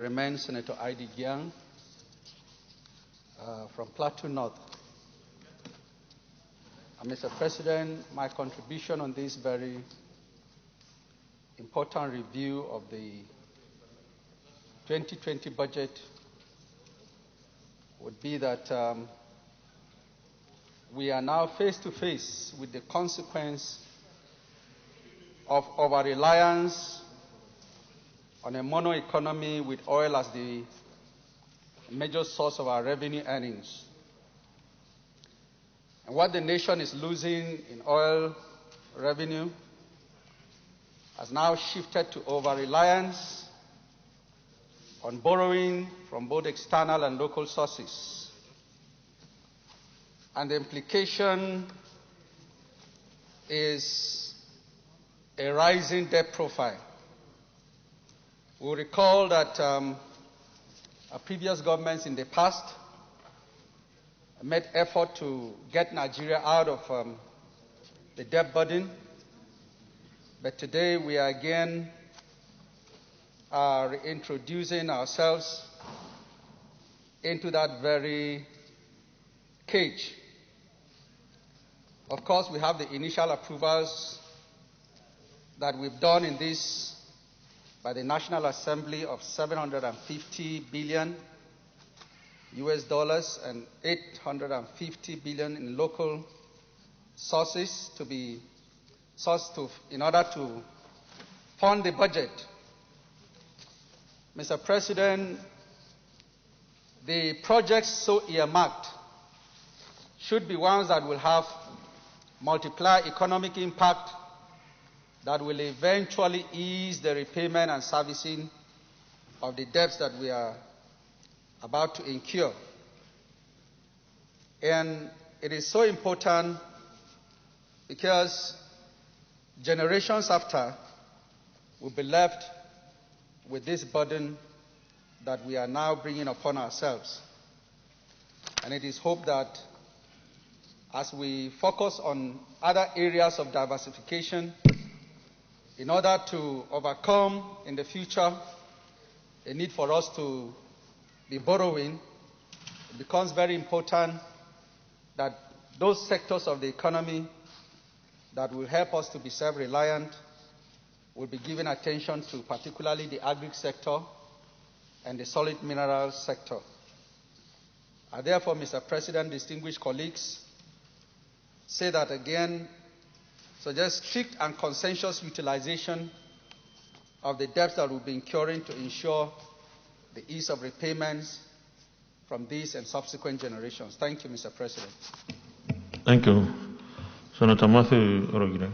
Remain Senator I.D. Gyang from Plateau North. Mr. President, my contribution on this very important review of the 2020 budget would be that we are now face to face with the consequence of our reliance on a mono economy with oil as the major source of our revenue earnings. And what the nation is losing in oil revenue has now shifted to over-reliance on borrowing from both external and local sources. And the implication is a rising debt profile. We recall that our previous governments in the past made effort to get Nigeria out of the debt burden, but today we are again reintroducing ourselves into that very cage. Of course, we have the initial approvals that we've done in this by the National Assembly of $750 billion US dollars and $850 billion in local sources to be sourced in order to fund the budget. Mr. President, the projects so earmarked should be ones that will have multiplier economic impact that will eventually ease the repayment and servicing of the debts that we are about to incur. And it is so important because generations after will be left with this burden that we are now bringing upon ourselves. And it is hoped that as we focus on other areas of diversification, in order to overcome in the future a need for us to be borrowing, it becomes very important that those sectors of the economy that will help us to be self-reliant will be given attention to, particularly the agri sector and the solid minerals sector. I therefore, Mr. President, distinguished colleagues, say that again, suggest strict and consensuous utilization of the debts that we'll be incurring to ensure the ease of repayments from these and subsequent generations. Thank you, Mr. President. Thank you. Senator Matthew Orogire.